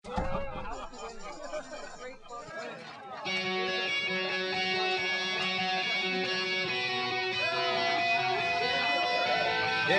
Yeah,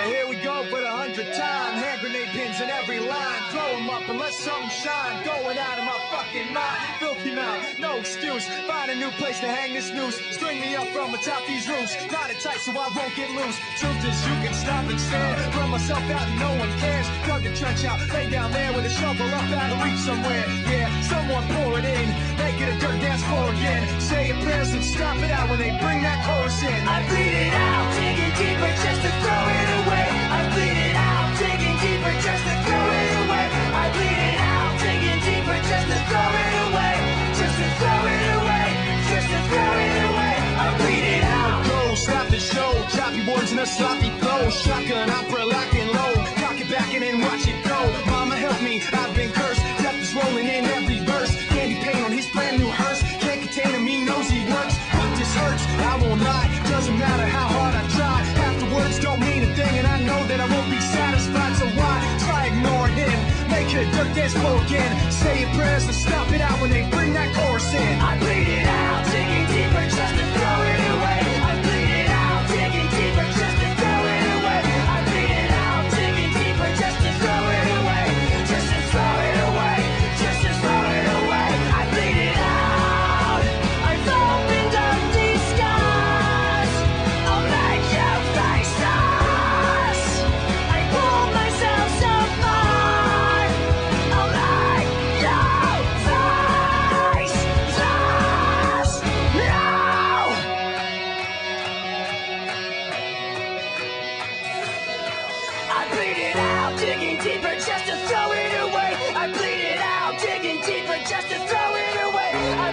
here we go for the 100th time. Hand grenade pins in every line. Throw them up and let something shine. Going out of my fucking mind. Filthy mouth, no excuse. Find a new place to hang this noose. String me up from atop these roofs. Knot it tight so I won't get loose. Truth is you can stop and stare. Run myself out and no one cares. Dug the trench out, lay down there with a shovel up out of reach somewhere. Yeah, someone pour it in. Make it a dirt dance floor again. Say your prayers and stop it out when they bring that chorus in. I bleed it out, digging deeper just to throw it away. I bleed it out, digging deeper just to throw it away. I bleed it out, digging deeper just to throw it away. Just to throw it away, just to throw it away. I bleed it out. Go, stop the show, choppy words and a sloppy flow. Shotgun opera locking low, cock it back and then watch it go. Mama help me, I've been cursed. Death is rolling in every verse. Candy paint on his brand new hearse. Can't contain him, he knows he works. But this hurts, I won't lie. Doesn't matter how hard I try. Half the words don't mean a thing, and I know that I won't be satisfied. So why try ignoring him? Make it a dirt dance floor again. Say your prayers and stop it out when they bring that chorus in. I bleed it out, digging deeper just to throw it away. I bleed it out, digging deeper just to throw it away. I bleed it out, digging deeper just to throw it away. Just to throw it away, just to throw it away. I bleed it out. I've opened up these skies. I'll make you face us. I pull myself apart. I'll make you face us. No! I bleed it out, digging deeper just to throw it away. I bleed it out, digging deeper just to throw it away. I